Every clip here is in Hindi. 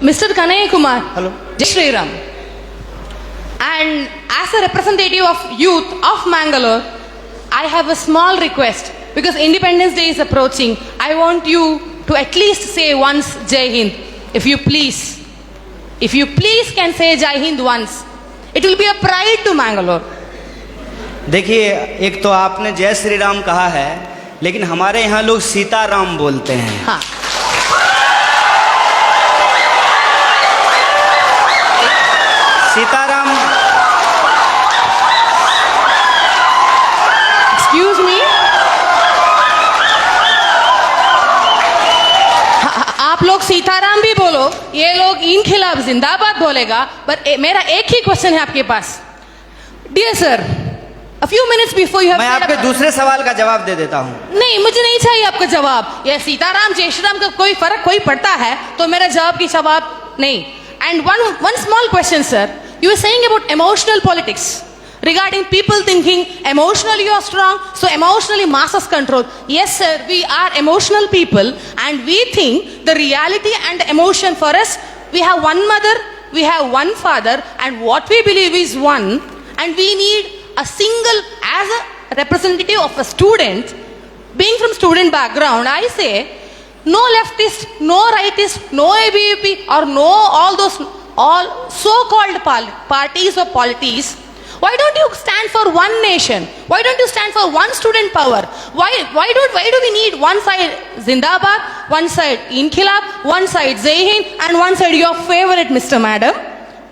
Mr. Kanaya Kumar. Hello. Jai Shri Ram. And as a representative of youth of Mangalore, I have a small request because Independence Day is approaching. I want you to at least say once Jai Hind. If you please can say Jai Hind once. It will be a pride to Mangalore. देखिए, एक तो आपने जय श्री राम कहा है, लेकिन हमारे यहाँ लोग सीताराम बोलते हैं। हाँ। सीताराम। एक्सक्यूज मी, आप लोग सीताराम भी बोलो, ये लोग इन खिलाफ जिंदाबाद बोलेगा। पर मेरा एक ही क्वेश्चन है आपके पास। Dear sir, a few minutes before you have मैं आपके दूसरे सवाल का जवाब दे देता हूँ। नहीं, मुझे नहीं चाहिए आपका जवाब। ये सीताराम जय श्री राम का कोई फर्क कोई पड़ता है तो मेरा जवाब की जवाब नहीं। And one small question, sir. You were saying about emotional politics regarding people thinking emotionally you are strong, so emotionally masses control. Yes, sir, we are emotional people, and we think the reality and emotion for us, we have one mother, we have one father, and what we believe is one, and we need a single, as a representative of a student, being from student background, I say, no leftist, no rightist, no ABVP, or no all so-called parties or polities. Why don't you stand for one nation? Why don't you stand for one student power? Why do we need one side Zindabad, one side Inkhilab, one side Jai Hind, and one side your favorite Mr. Madam?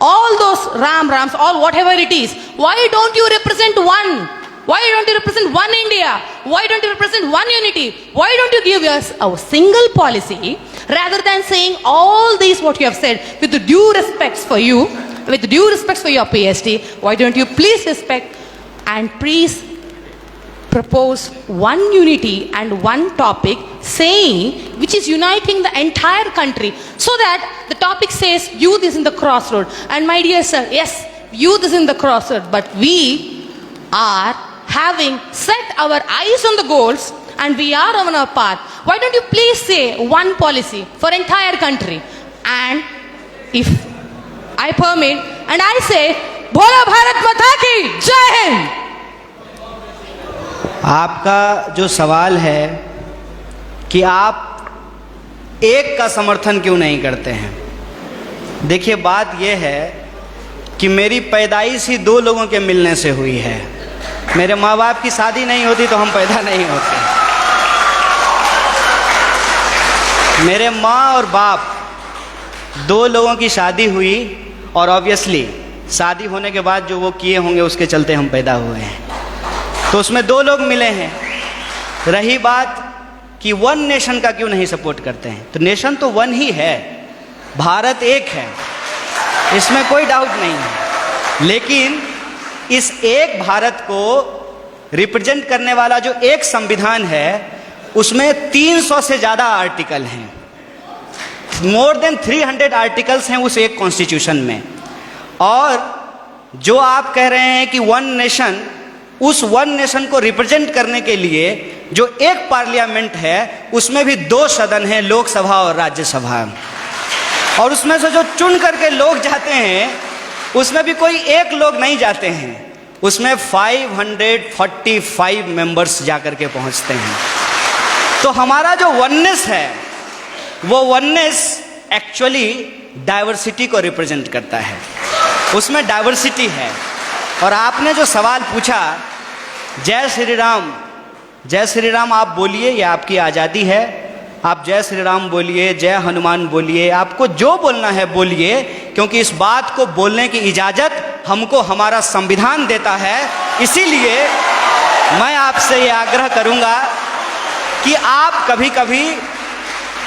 All those Rams, all whatever it is. Why don't you represent one? Why don't you represent one India? Why don't you represent one unity? Why don't you give us a single policy rather than saying all these what you have said with the due respects for you, with the due respects for your PhD? Why don't you please respect and please propose one unity and one topic saying which is uniting the entire country, so that the topic says youth is in the crossroad. And my dear sir, yes, youth is in the crossroad, but we are having set our eyes on the goals and we are on our path. Why don't you please say one policy for entire country? And if I permit, and I say, Bhola Bharat Mata ki Jai Hind. आपका जो सवाल है कि आप एक का समर्थन क्यों नहीं करते हैं, देखिए बात यह है कि मेरी पैदाइश ही दो लोगों के मिलने से हुई है। मेरे माँ बाप की शादी नहीं होती तो हम पैदा नहीं होते। मेरे माँ और बाप दो लोगों की शादी हुई और ऑब्वियसली शादी होने के बाद जो वो किए होंगे उसके चलते हम पैदा हुए हैं, तो उसमें दो लोग मिले हैं। रही बात कि वन नेशन का क्यों नहीं सपोर्ट करते हैं, तो नेशन तो वन ही है, भारत एक है, इसमें कोई डाउट नहीं है। लेकिन इस एक भारत को रिप्रेजेंट करने वाला जो एक संविधान है उसमें 300 से ज़्यादा आर्टिकल हैं, मोर देन 300 आर्टिकल्स हैं उस एक कॉन्स्टिट्यूशन में। और जो आप कह रहे हैं कि वन नेशन, उस वन नेशन को रिप्रेजेंट करने के लिए जो एक पार्लियामेंट है उसमें भी दो सदन हैं, लोकसभा और राज्यसभा, और उसमें से जो चुन करके लोग जाते हैं उसमें भी कोई एक लोग नहीं जाते हैं, उसमें 545 मेंबर्स जाकर के पहुंचते हैं। तो हमारा जो वननेस है वो वननेस एक्चुअली डाइवर्सिटी को रिप्रेजेंट करता है, उसमें डाइवर्सिटी है। और आपने जो सवाल पूछा जय श्री राम, जय श्री राम आप बोलिए, ये आपकी आज़ादी है, आप जय श्री राम बोलिए, जय हनुमान बोलिए, आपको जो बोलना है बोलिए, क्योंकि इस बात को बोलने की इजाज़त हमको हमारा संविधान देता है। इसीलिए मैं आपसे ये आग्रह करूँगा कि आप कभी कभी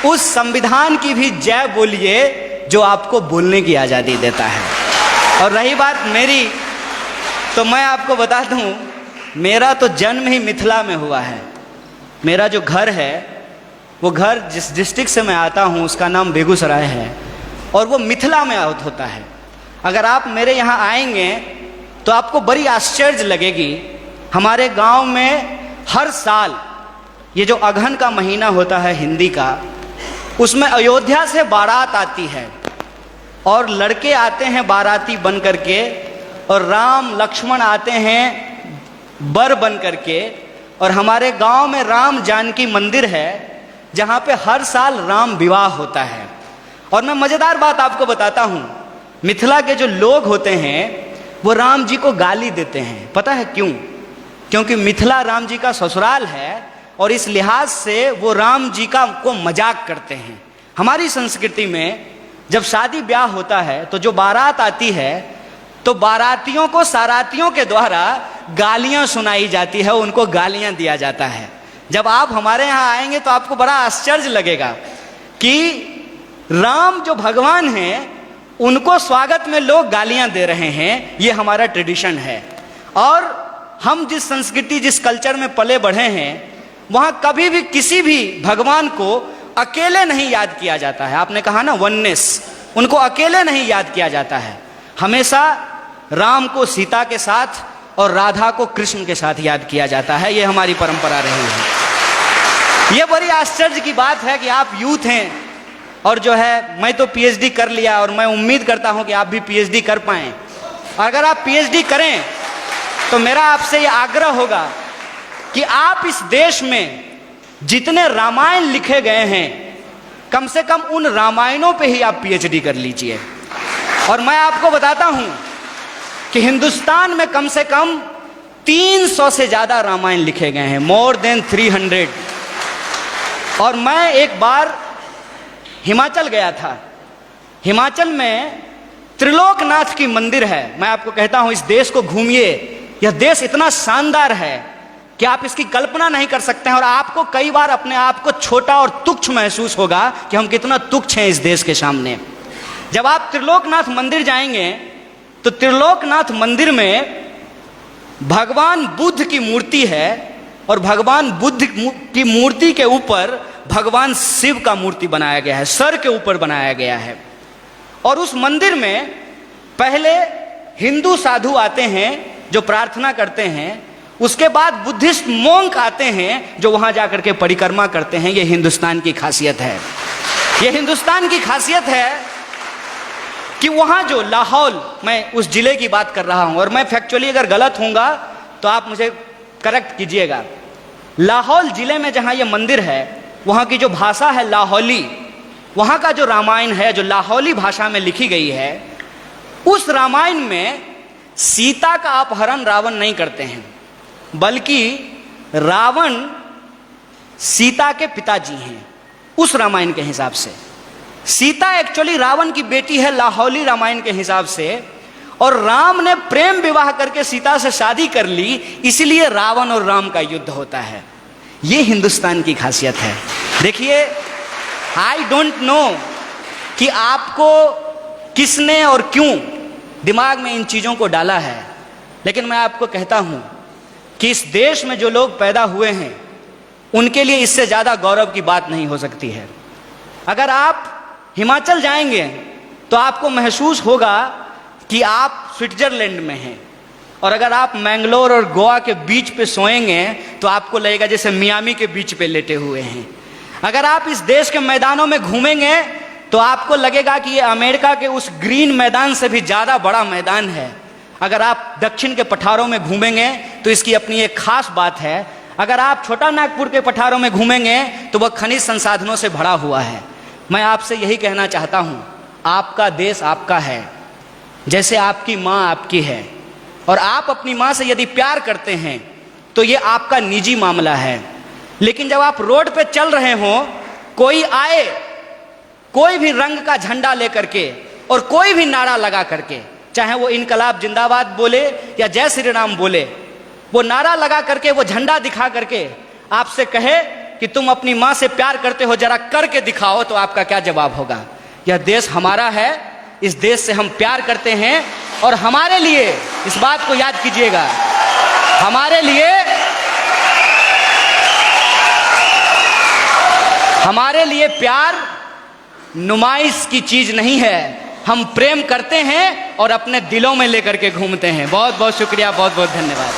उस संविधान की भी जय बोलिए जो आपको बोलने की आज़ादी देता है। और रही बात मेरी, तो मैं आपको बता दूं, मेरा तो जन्म ही मिथिला में हुआ है। मेरा जो घर है वो घर जिस डिस्ट्रिक्ट से मैं आता हूँ उसका नाम बेगूसराय है, और वो मिथिला में होता है। अगर आप मेरे यहाँ आएंगे तो आपको बड़ी आश्चर्य लगेगी। हमारे गांव में हर साल ये जो अगहन का महीना होता है हिंदी का, उसमें अयोध्या से बारात आती है और लड़के आते हैं बाराती बन करके, और राम लक्ष्मण आते हैं बर बन करके। और हमारे गांव में राम जानकी मंदिर है जहां पे हर साल राम विवाह होता है। और मैं मजेदार बात आपको बताता हूं, मिथिला के जो लोग होते हैं वो राम जी को गाली देते हैं। पता है क्यों? क्योंकि मिथिला राम जी का ससुराल है और इस लिहाज से वो राम जी को मजाक करते हैं। हमारी संस्कृति में जब शादी ब्याह होता है तो जो बारात आती है तो बारातियों को सारातियों के द्वारा गालियां सुनाई जाती है, उनको गालियां दिया जाता है। जब आप हमारे यहाँ आएंगे तो आपको बड़ा आश्चर्य लगेगा कि राम जो भगवान हैं उनको स्वागत में लोग गालियां दे रहे हैं। ये हमारा ट्रेडिशन है। और हम जिस संस्कृति जिस कल्चर में पले बढ़े हैं वहां कभी भी किसी भी भगवान को अकेले नहीं याद किया जाता है। आपने कहा ना वननेस, उनको अकेले नहीं याद किया जाता है। हमेशा राम को सीता के साथ और राधा को कृष्ण के साथ याद किया जाता है। ये हमारी परंपरा रही है। ये बड़ी आश्चर्य की बात है कि आप यूथ हैं और जो है मैं तो पीएचडी कर लिया और मैं उम्मीद करता हूं कि आप भी पीएचडी कर पाएं। अगर आप पीएचडी करें तो मेरा आपसे ये आग्रह होगा कि आप इस देश में जितने रामायण लिखे गए हैं कम से कम उन रामायणों पे ही आप पीएचडी कर लीजिए। और मैं आपको बताता हूं कि हिंदुस्तान में कम से कम 300 से ज्यादा रामायण लिखे गए हैं, मोर देन 300। और मैं एक बार हिमाचल गया था। हिमाचल में त्रिलोकनाथ की मंदिर है। मैं आपको कहता हूं इस देश को घूमिए। यह देश इतना शानदार है कि आप इसकी कल्पना नहीं कर सकते हैं। और आपको कई बार अपने आप को छोटा और तुच्छ महसूस होगा कि हम कितना तुच्छ हैं इस देश के सामने। जब आप त्रिलोकनाथ मंदिर जाएंगे तो त्रिलोकनाथ मंदिर में भगवान बुद्ध की मूर्ति है और भगवान बुद्ध की मूर्ति के ऊपर भगवान शिव का मूर्ति बनाया गया है, सर के ऊपर बनाया गया है। और उस मंदिर में पहले हिंदू साधु आते हैं जो प्रार्थना करते हैं, उसके बाद बुद्धिस्ट मोंक आते हैं जो वहां जाकर के परिक्रमा करते हैं। यह हिंदुस्तान की खासियत है। यह हिंदुस्तान की खासियत है कि वहां जो लाहौल, मैं उस जिले की बात कर रहा हूं और मैं फैक्चुअली अगर गलत होऊंगा तो आप मुझे करेक्ट कीजिएगा। लाहौल जिले में जहां यह मंदिर है वहां की जो भाषा है लाहौली, वहां का जो रामायण है जो लाहौली भाषा में लिखी गई है, उस रामायण में सीता का अपहरण रावण नहीं करते हैं, बल्कि रावण सीता के पिताजी हैं। उस रामायण के हिसाब से सीता एक्चुअली रावण की बेटी है लाहौली रामायण के हिसाब से, और राम ने प्रेम विवाह करके सीता से शादी कर ली, इसलिए रावण और राम का युद्ध होता है। ये हिंदुस्तान की खासियत है। देखिए, आई डोंट नो कि आपको किसने और क्यों दिमाग में इन चीजों को डाला है, लेकिन मैं आपको कहता हूं कि इस देश में जो लोग पैदा हुए हैं उनके लिए इससे ज्यादा गौरव की बात नहीं हो सकती है। अगर आप हिमाचल जाएंगे तो आपको महसूस होगा कि आप स्विट्जरलैंड में हैं, और अगर आप मैंगलोर और गोवा के बीच पे सोएंगे तो आपको लगेगा जैसे मियामी के बीच पे लेटे हुए हैं। अगर आप इस देश के मैदानों में घूमेंगे तो आपको लगेगा कि ये अमेरिका के उस ग्रीन मैदान से भी ज़्यादा बड़ा मैदान है। अगर आप दक्षिण के पठारों में घूमेंगे तो इसकी अपनी एक खास बात है। अगर आप छोटा नागपुर के पठारों में घूमेंगे तो वह खनिज संसाधनों से भरा हुआ है। मैं आपसे यही कहना चाहता हूँ, आपका देश आपका है, जैसे आपकी माँ आपकी है, और आप अपनी माँ से यदि प्यार करते हैं तो ये आपका निजी मामला है। लेकिन जब आप रोड पे चल रहे हो, कोई आए कोई भी रंग का झंडा लेकर के और कोई भी नारा लगा करके, चाहे वो इनकलाब जिंदाबाद बोले या जय श्री राम बोले, वो नारा लगा करके, वो झंडा दिखा करके आपसे कहे कि तुम अपनी माँ से प्यार करते हो, जरा करके दिखाओ, तो आपका क्या जवाब होगा? यह देश हमारा है, इस देश से हम प्यार करते हैं, और हमारे लिए इस बात को याद कीजिएगा, हमारे लिए प्यार नुमाइश की चीज नहीं है। हम प्रेम करते हैं और अपने दिलों में लेकर के घूमते हैं। बहुत बहुत शुक्रिया, बहुत बहुत धन्यवाद।